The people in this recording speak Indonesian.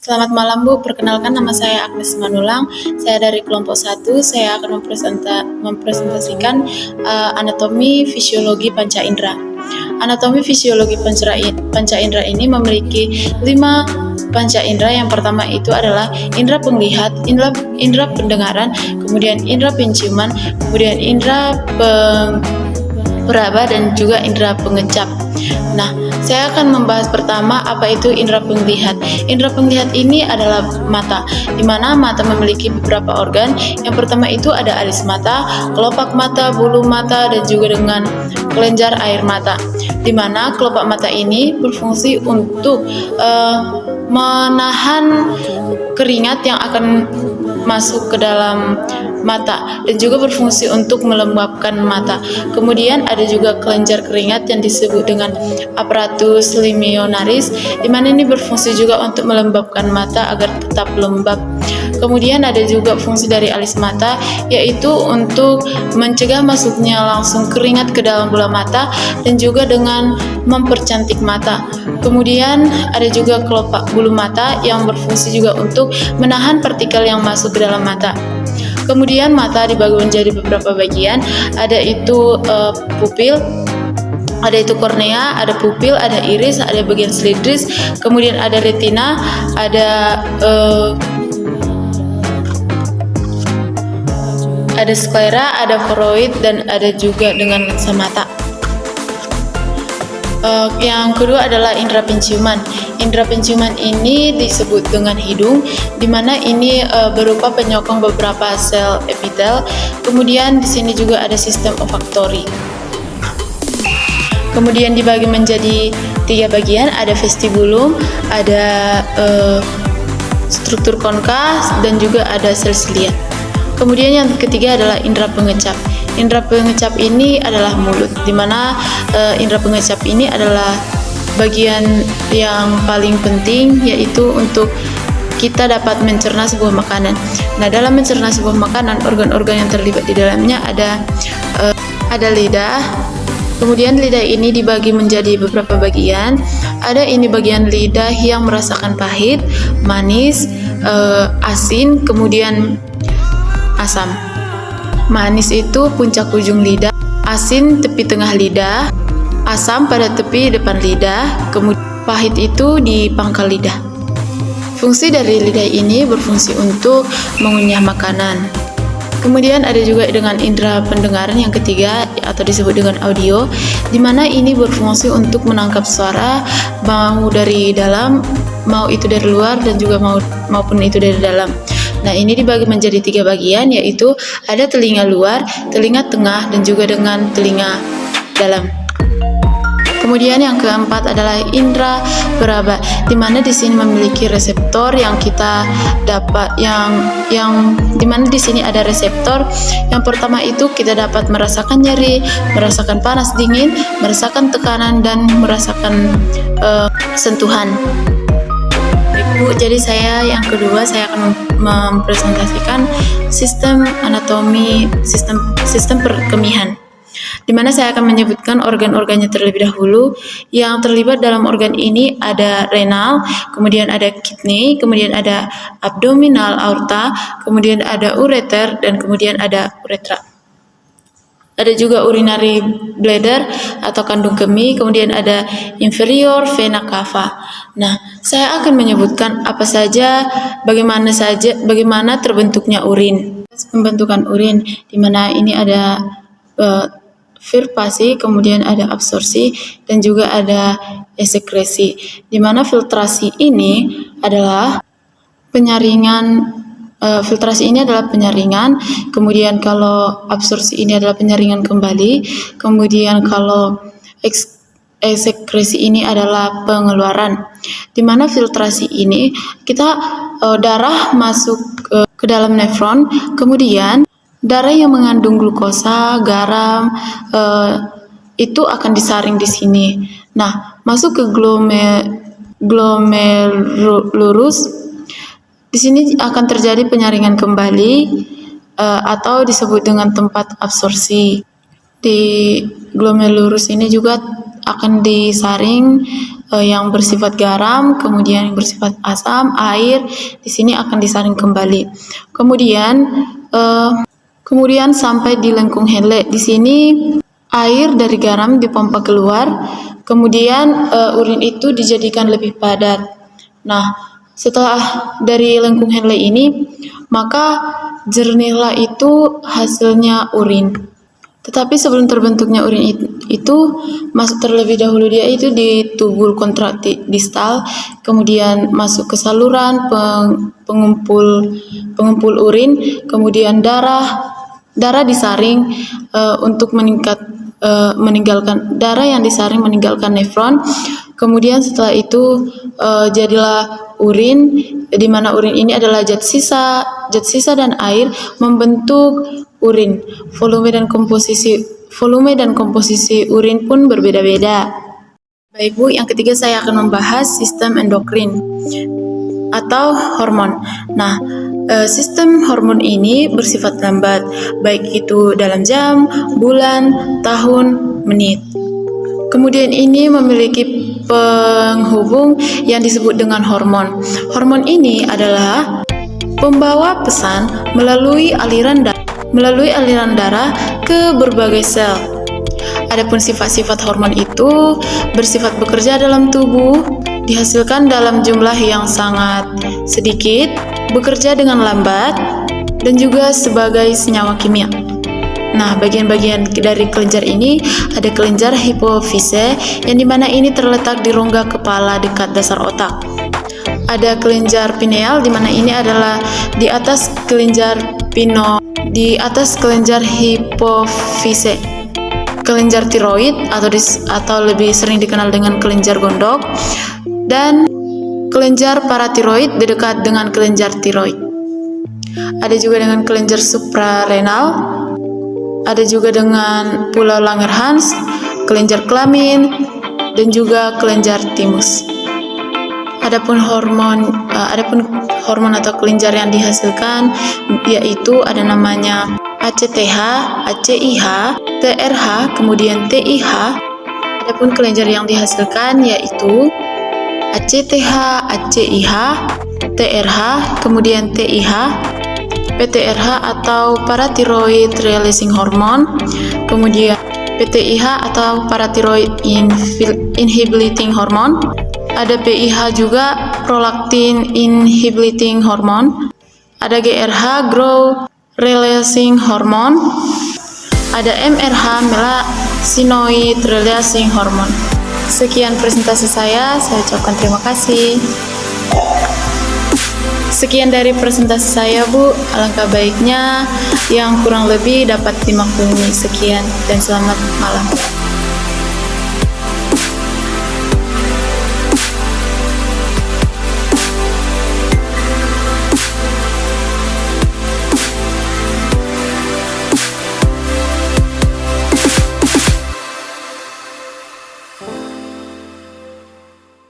Selamat malam Bu, perkenalkan nama saya Agnes Manulang. Saya dari kelompok 1. Saya akan mempresentasikan anatomi fisiologi panca indera. Anatomi fisiologi panca indera ini memiliki 5 panca indera. Yang pertama itu adalah indera penglihat, indera pendengaran, kemudian indera penciuman, kemudian indera peraba, dan juga indera pengecap. Nah, saya akan membahas pertama apa itu indera penglihat. Indera penglihat ini adalah mata, di mana mata memiliki beberapa organ. Yang pertama itu ada alis mata, kelopak mata, bulu mata, dan juga dengan kelenjar air mata. Di mana kelopak mata ini berfungsi untuk menahan keringat yang akan masuk ke dalam mata dan juga berfungsi untuk melembabkan mata. Kemudian ada juga kelenjar keringat yang disebut dengan apparatus limionaris, di mana ini berfungsi juga untuk melembabkan mata agar tetap lembab. Kemudian ada juga fungsi dari alis mata, yaitu untuk mencegah masuknya langsung keringat ke dalam bola mata dan juga dengan mempercantik mata. Kemudian ada juga kelopak bulu mata yang berfungsi juga untuk menahan partikel yang masuk ke dalam mata. Kemudian mata dibagi menjadi beberapa bagian, ada itu pupil, ada itu kornea, ada pupil, ada iris, ada bagian selidris, kemudian ada retina, ada sklera, ada koroid, dan ada juga dengan lensa mata. Yang kedua adalah indera penciuman. Indera penciuman ini disebut dengan hidung, di mana ini berupa penyokong beberapa sel epitel. Kemudian di sini juga ada sistem olfaktori. Kemudian dibagi menjadi 3 bagian, ada vestibulum, ada struktur konka, dan juga ada sel silia. Kemudian yang ketiga adalah indera pengecap. Indera pengecap ini adalah mulut, di mana indera pengecap ini adalah bagian yang paling penting, yaitu untuk kita dapat mencerna sebuah makanan. Nah, dalam mencerna sebuah makanan, organ-organ yang terlibat di dalamnya ada lidah. Kemudian lidah ini dibagi menjadi beberapa bagian. Ada ini bagian lidah yang merasakan pahit, manis, asin, kemudian asam. Manis itu puncak ujung lidah, asin tepi tengah lidah, asam pada tepi depan lidah, kemudian pahit itu di pangkal lidah. Fungsi dari lidah ini berfungsi untuk mengunyah makanan. Kemudian ada juga dengan indera pendengaran yang ketiga, atau disebut dengan audio, di mana ini berfungsi untuk menangkap suara, mau dari dalam, mau itu dari luar, dan juga maupun itu dari dalam. Nah, ini dibagi menjadi 3 bagian, yaitu ada telinga luar, telinga tengah, dan juga dengan telinga dalam. Kemudian yang keempat adalah indera peraba, di mana di sini memiliki reseptor yang kita dapat yang di mana di sini ada reseptor. Yang pertama itu kita dapat merasakan nyeri, merasakan panas dingin, merasakan tekanan, dan merasakan sentuhan. Jadi yang kedua saya akan mempresentasikan sistem anatomi sistem perkemihan, di mana saya akan menyebutkan organ-organnya terlebih dahulu. Yang terlibat dalam organ ini ada renal, kemudian ada kidney, kemudian ada abdominal aorta, kemudian ada ureter, dan kemudian ada uretra. Ada juga urinary bladder atau kandung kemih, kemudian ada inferior vena cava. Nah, saya akan menyebutkan bagaimana terbentuknya urin. Pembentukan urin, di mana ini ada filtrasi, kemudian ada absorpsi, dan juga ada eksekresi. Di mana filtrasi ini adalah penyaringan. Filtrasi ini adalah penyaringan, kemudian kalau absorpsi ini adalah penyaringan kembali, kemudian kalau eksekresi ini adalah pengeluaran. Di mana filtrasi ini darah masuk ke dalam nefron, kemudian darah yang mengandung glukosa, garam, itu akan disaring di sini. Nah, masuk ke glomerulus. Di sini akan terjadi penyaringan kembali atau disebut dengan tempat absorpsi. Di glomerulus ini juga akan disaring yang bersifat garam, kemudian yang bersifat asam, air, di sini akan disaring kembali. Kemudian sampai di lengkung Henle. Di sini air dari garam dipompa keluar, kemudian urin itu dijadikan lebih padat. Nah, setelah dari lengkung Henle ini, maka jernihlah itu hasilnya urin. Tetapi sebelum terbentuknya urin itu masuk terlebih dahulu dia itu di tubul kontraktil distal, kemudian masuk ke saluran pengumpul urin, kemudian darah disaring untuk meninggalkan darah yang disaring meninggalkan nefron. Kemudian setelah itu jadilah urin, di mana urin ini adalah zat sisa dan air membentuk urin. Volume dan komposisi urin pun berbeda-beda. Baik Bu, yang ketiga saya akan membahas sistem endokrin atau hormon. Nah, sistem hormon ini bersifat lambat, baik itu dalam jam, bulan, tahun, menit. Kemudian ini memiliki penghubung yang disebut dengan hormon. Hormon ini adalah pembawa pesan melalui aliran darah ke berbagai sel. Adapun sifat-sifat hormon itu bersifat bekerja dalam tubuh, dihasilkan dalam jumlah yang sangat sedikit, bekerja dengan lambat, dan juga sebagai senyawa kimia. Nah, bagian-bagian dari kelenjar ini ada kelenjar hipofise, yang dimana ini terletak di rongga kepala dekat dasar otak. Ada kelenjar pineal, dimana ini adalah di atas kelenjar hipofise. Kelenjar tiroid atau lebih sering dikenal dengan kelenjar gondok, dan kelenjar paratiroid di dekat dengan kelenjar tiroid. Ada juga dengan kelenjar suprarenal. Ada juga dengan pulau Langerhans, kelenjar kelamin, dan juga kelenjar timus. Adapun hormon atau kelenjar yang dihasilkan yaitu ada namanya ACTH, ACIH, TRH, kemudian TIH. Adapun kelenjar yang dihasilkan yaitu ACTH, ACIH, TRH, kemudian TIH, PTRH atau Parathyroid Releasing Hormone, kemudian PTIH atau Parathyroid Inhibiting Hormone, ada PIH juga Prolactin Inhibiting Hormone, ada GRH Growth Releasing Hormone, ada MRH Melanocyte Releasing Hormone. Sekian presentasi saya ucapkan terima kasih. Sekian dari presentasi saya Bu, alangkah baiknya yang kurang lebih dapat dimaklumi. Sekian dan selamat malam.